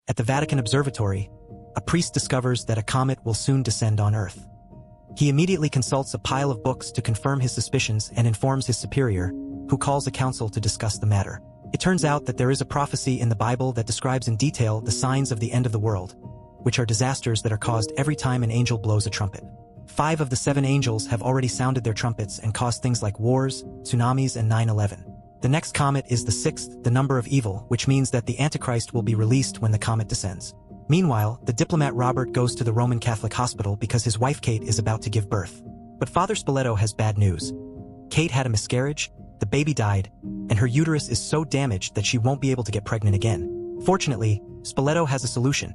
At the Vatican Observatory, a priest discovers that a comet will soon descend on Earth. He immediately consults a pile of books to confirm his suspicions and informs his superior, who calls a council to discuss the matter. It turns out that there is a prophecy in the Bible that describes in detail the signs of the end of the world, which are disasters that are caused every time an angel blows a trumpet. 5 of the 7 angels have already sounded their trumpets and caused things like wars, tsunamis, and 9/11. The next comet is the 6th, the number of evil, which means that the Antichrist will be released when the comet descends. Meanwhile, the diplomat Robert goes to the Roman Catholic hospital because his wife Kate is about to give birth. But Father Spoleto has bad news. Kate had a miscarriage, the baby died, and her uterus is so damaged that she won't be able to get pregnant again. Fortunately, Spoleto has a solution.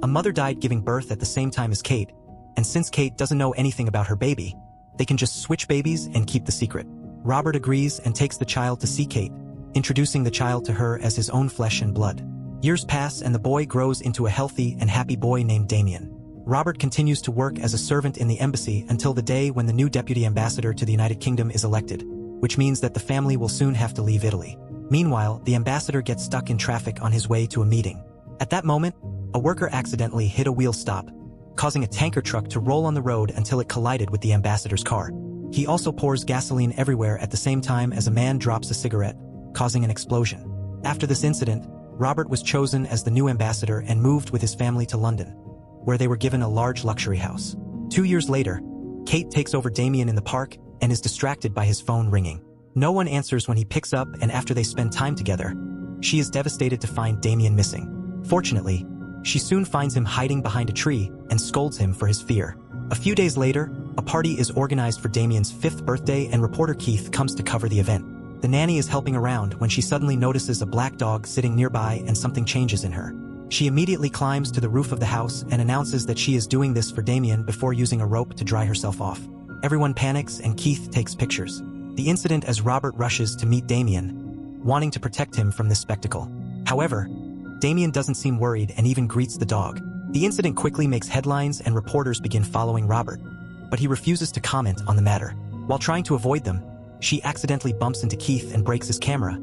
A mother died giving birth at the same time as Kate, and since Kate doesn't know anything about her baby, they can just switch babies and keep the secret. Robert agrees and takes the child to see Kate, introducing the child to her as his own flesh and blood. Years pass and the boy grows into a healthy and happy boy named Damien. Robert continues to work as a servant in the embassy until the day when the new deputy ambassador to the United Kingdom is elected, which means that the family will soon have to leave Italy. Meanwhile, the ambassador gets stuck in traffic on his way to a meeting. At that moment, a worker accidentally hit a wheel stop, causing a tanker truck to roll on the road until it collided with the ambassador's car. He also pours gasoline everywhere at the same time as a man drops a cigarette, causing an explosion. After this incident, Robert was chosen as the new ambassador and moved with his family to London, where they were given a large luxury house. 2 years later, Kate takes over Damien in the park and is distracted by his phone ringing. No one answers when he picks up, and after they spend time together, she is devastated to find Damien missing. Fortunately, she soon finds him hiding behind a tree and scolds him for his fear. A few days later, a party is organized for Damien's 5th birthday and reporter Keith comes to cover the event. The nanny is helping around when she suddenly notices a black dog sitting nearby and something changes in her. She immediately climbs to the roof of the house and announces that she is doing this for Damien before using a rope to dry herself off. Everyone panics and Keith takes pictures. The incident as Robert rushes to meet Damien, wanting to protect him from this spectacle. However, Damien doesn't seem worried and even greets the dog. The incident quickly makes headlines and reporters begin following Robert, but he refuses to comment on the matter. While trying to avoid them, she accidentally bumps into Keith and breaks his camera,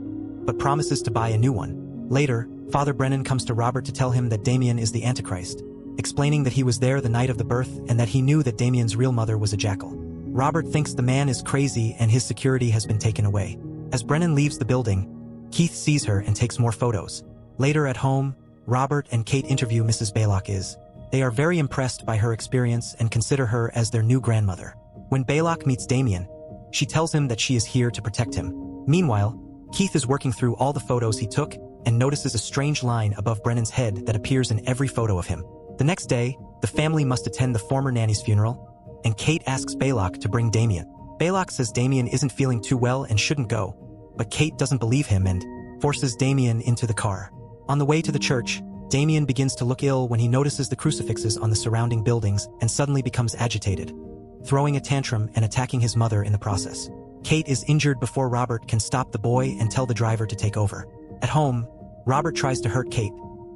but promises to buy a new one. Later, Father Brennan comes to Robert to tell him that Damien is the Antichrist, explaining that he was there the night of the birth and that he knew that Damien's real mother was a jackal. Robert thinks the man is crazy and his security has been taken away. As Brennan leaves the building, Keith sees her and takes more photos. Later at home, Robert and Kate interview Mrs. Baylock. They are very impressed by her experience and consider her as their new grandmother. When Baylock meets Damien, she tells him that she is here to protect him. Meanwhile, Keith is working through all the photos he took and notices a strange line above Brennan's head that appears in every photo of him. The next day, the family must attend the former nanny's funeral, and Kate asks Baylock to bring Damien. Baylock says Damien isn't feeling too well and shouldn't go, but Kate doesn't believe him and forces Damien into the car. On the way to the church, Damien begins to look ill when he notices the crucifixes on the surrounding buildings and suddenly becomes agitated, throwing a tantrum and attacking his mother in the process. Kate is injured before Robert can stop the boy and tell the driver to take over. At home, Robert tries to hurt Kate,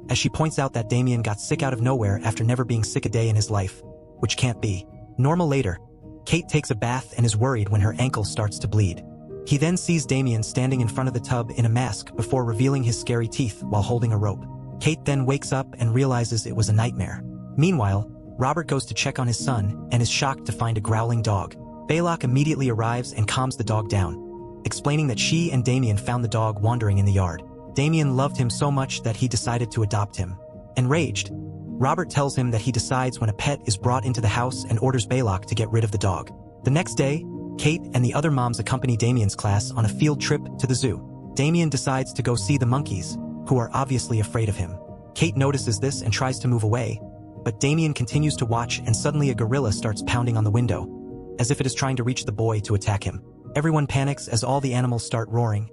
as she points out that Damien got sick out of nowhere after never being sick a day in his life, which can't be normal. Later, Kate takes a bath and is worried when her ankle starts to bleed. He then sees Damien standing in front of the tub in a mask before revealing his scary teeth while holding a rope. Kate then wakes up and realizes it was a nightmare. Meanwhile, Robert goes to check on his son and is shocked to find a growling dog. Baylock immediately arrives and calms the dog down, explaining that she and Damien found the dog wandering in the yard. Damien loved him so much that he decided to adopt him. Enraged, Robert tells him that he decides when a pet is brought into the house and orders Baylock to get rid of the dog. The next day, Kate and the other moms accompany Damien's class on a field trip to the zoo. Damien decides to go see the monkeys, who are obviously afraid of him. Kate notices this and tries to move away, but Damien continues to watch and suddenly a gorilla starts pounding on the window, as if it is trying to reach the boy to attack him. Everyone panics as all the animals start roaring,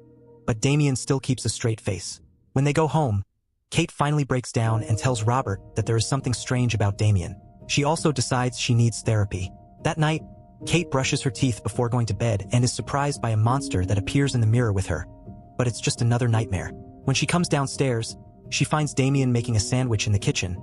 but Damien still keeps a straight face. When they go home, Kate finally breaks down and tells Robert that there is something strange about Damien. She also decides she needs therapy. That night, Kate brushes her teeth before going to bed and is surprised by a monster that appears in the mirror with her. But it's just another nightmare. When she comes downstairs, she finds Damien making a sandwich in the kitchen,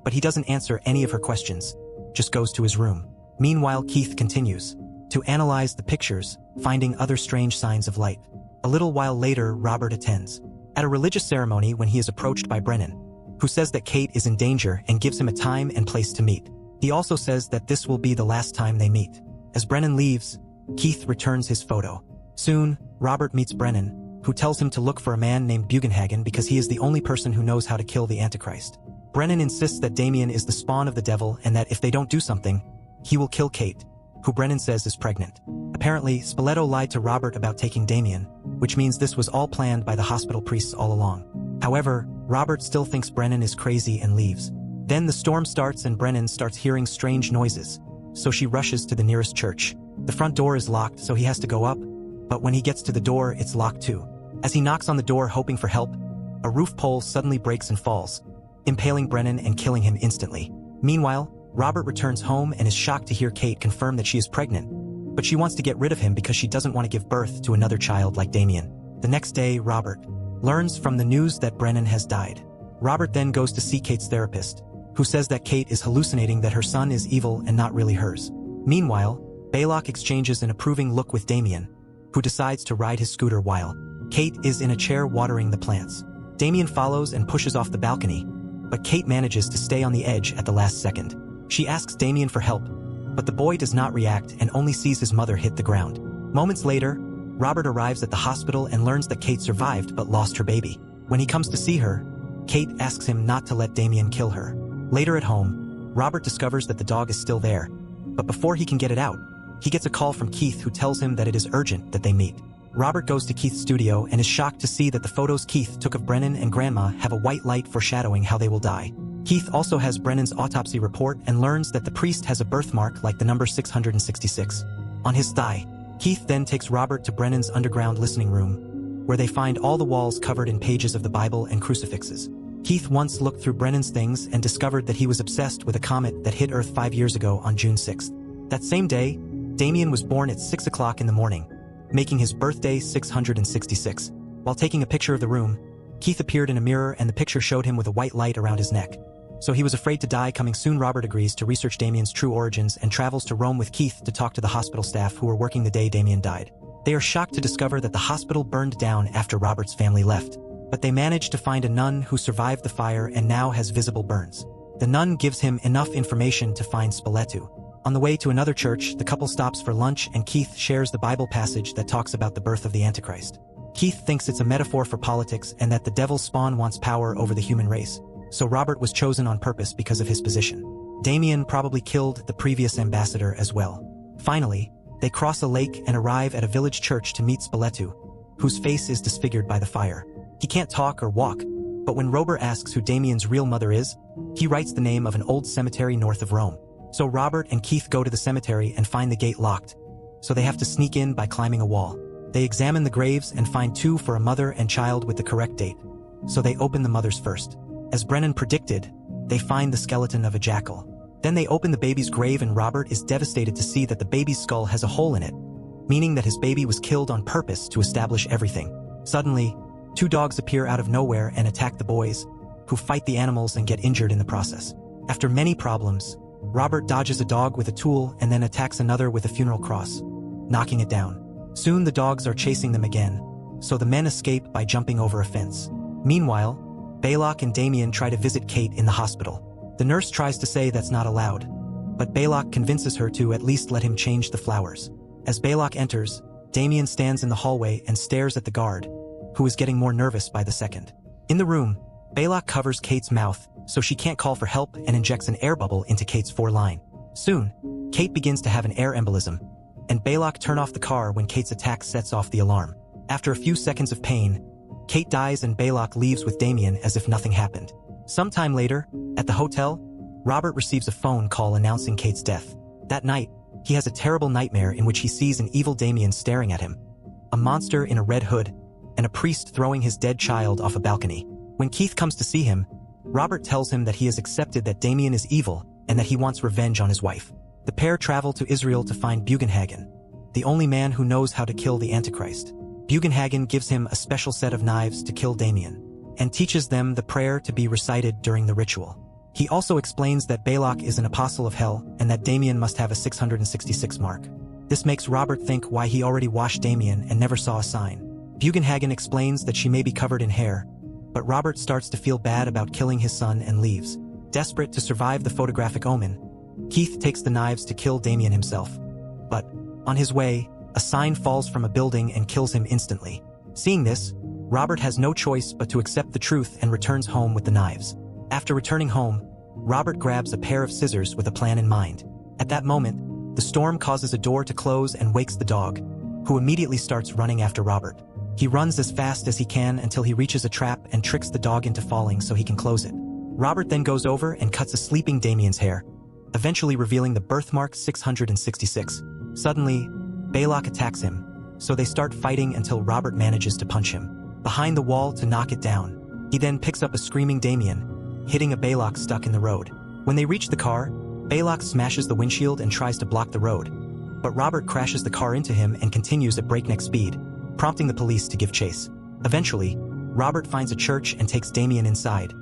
but he doesn't answer any of her questions, just goes to his room. Meanwhile, Keith continues to analyze the pictures, finding other strange signs of light. A little while later, Robert attends at a religious ceremony when he is approached by Brennan, who says that Kate is in danger and gives him a time and place to meet. He also says that this will be the last time they meet. As Brennan leaves, Keith returns his photo. Soon, Robert meets Brennan, who tells him to look for a man named Bugenhagen because he is the only person who knows how to kill the Antichrist. Brennan insists that Damien is the spawn of the devil and that if they don't do something, he will kill Kate, who Brennan says is pregnant. Apparently, Spoleto lied to Robert about taking Damien, which means this was all planned by the hospital priests all along. However, Robert still thinks Brennan is crazy and leaves. Then the storm starts and Brennan starts hearing strange noises, so she rushes to the nearest church. The front door is locked, so he has to go up, but when he gets to the door, it's locked too. As he knocks on the door hoping for help, a roof pole suddenly breaks and falls, impaling Brennan and killing him instantly. Meanwhile, Robert returns home and is shocked to hear Kate confirm that she is pregnant, but she wants to get rid of him because she doesn't want to give birth to another child like Damien. The next day, Robert learns from the news that Brennan has died. Robert then goes to see Kate's therapist, who says that Kate is hallucinating that her son is evil and not really hers. Meanwhile, Baylock exchanges an approving look with Damien, who decides to ride his scooter while Kate is in a chair watering the plants. Damien follows and pushes off the balcony, but Kate manages to stay on the edge at the last second. She asks Damien for help, but the boy does not react and only sees his mother hit the ground. Moments later, Robert arrives at the hospital and learns that Kate survived but lost her baby. When he comes to see her, Kate asks him not to let Damien kill her. Later at home, Robert discovers that the dog is still there, but before he can get it out, he gets a call from Keith who tells him that it is urgent that they meet. Robert goes to Keith's studio and is shocked to see that the photos Keith took of Brennan and Grandma have a white light foreshadowing how they will die. Keith also has Brennan's autopsy report and learns that the priest has a birthmark like the number 666 on his thigh. Keith then takes Robert to Brennan's underground listening room, where they find all the walls covered in pages of the Bible and crucifixes. Keith once looked through Brennan's things and discovered that he was obsessed with a comet that hit Earth 5 years ago on June 6th. That same day, Damien was born at 6 o'clock in the morning, making his birthday 666. While taking a picture of the room, Keith appeared in a mirror and the picture showed him with a white light around his neck. So he was afraid to die. Coming soon, Robert agrees to research Damien's true origins and travels to Rome with Keith to talk to the hospital staff who were working the day Damien died. They are shocked to discover that the hospital burned down after Robert's family left, but they manage to find a nun who survived the fire and now has visible burns. The nun gives him enough information to find Spoleto. On the way to another church, the couple stops for lunch and Keith shares the Bible passage that talks about the birth of the Antichrist. Keith thinks it's a metaphor for politics and that the devil's spawn wants power over the human race. So Robert was chosen on purpose because of his position. Damien probably killed the previous ambassador as well. Finally, they cross a lake and arrive at a village church to meet Spoleto, whose face is disfigured by the fire. He can't talk or walk, but when Robert asks who Damien's real mother is, he writes the name of an old cemetery north of Rome. So Robert and Keith go to the cemetery and find the gate locked, so they have to sneak in by climbing a wall. They examine the graves and find two for a mother and child with the correct date, so they open the mother's first. As Brennan predicted, they find the skeleton of a jackal. Then they open the baby's grave and Robert is devastated to see that the baby's skull has a hole in it, meaning that his baby was killed on purpose to establish everything. Suddenly, two dogs appear out of nowhere and attack the boys, who fight the animals and get injured in the process. After many problems, Robert dodges a dog with a tool and then attacks another with a funeral cross, knocking it down. Soon the dogs are chasing them again, so the men escape by jumping over a fence. Meanwhile, Baylock and Damien try to visit Kate in the hospital. The nurse tries to say that's not allowed, but Baylock convinces her to at least let him change the flowers. As Baylock enters, Damien stands in the hallway and stares at the guard, who is getting more nervous by the second. In the room, Baylock covers Kate's mouth so she can't call for help and injects an air bubble into Kate's foreline. Soon, Kate begins to have an air embolism, and Baylock turns off the car when Kate's attack sets off the alarm. After a few seconds of pain, Kate dies and Baylock leaves with Damien as if nothing happened. Sometime later, at the hotel, Robert receives a phone call announcing Kate's death. That night, he has a terrible nightmare in which he sees an evil Damien staring at him, a monster in a red hood, and a priest throwing his dead child off a balcony. When Keith comes to see him, Robert tells him that he has accepted that Damien is evil and that he wants revenge on his wife. The pair travel to Israel to find Bugenhagen, the only man who knows how to kill the Antichrist. Bugenhagen gives him a special set of knives to kill Damien, and teaches them the prayer to be recited during the ritual. He also explains that Baylock is an apostle of hell and that Damien must have a 666 mark. This makes Robert think why he already washed Damien and never saw a sign. Bugenhagen explains that she may be covered in hair, but Robert starts to feel bad about killing his son and leaves. Desperate to survive the photographic omen, Keith takes the knives to kill Damien himself. But, on his way, a sign falls from a building and kills him instantly. Seeing this, Robert has no choice but to accept the truth and returns home with the knives. After returning home, Robert grabs a pair of scissors with a plan in mind. At that moment, the storm causes a door to close and wakes the dog, who immediately starts running after Robert. He runs as fast as he can until he reaches a trap and tricks the dog into falling so he can close it. Robert then goes over and cuts a sleeping Damien's hair, eventually revealing the birthmark 666. Suddenly, Baylock attacks him, so they start fighting until Robert manages to punch him behind the wall to knock it down. He then picks up a screaming Damien, hitting a Baylock stuck in the road. When they reach the car, Baylock smashes the windshield and tries to block the road, but Robert crashes the car into him and continues at breakneck speed, prompting the police to give chase. Eventually, Robert finds a church and takes Damien inside,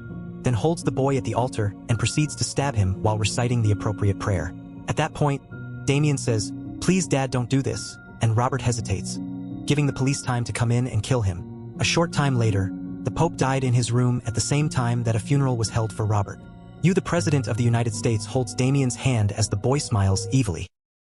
then holds the boy at the altar and proceeds to stab him while reciting the appropriate prayer. At that point, Damien says, "Please, Dad, don't do this," and Robert hesitates, giving the police time to come in and kill him. A short time later, the Pope died in his room at the same time that a funeral was held for Robert. The President of the United States holds Damien's hand as the boy smiles evilly.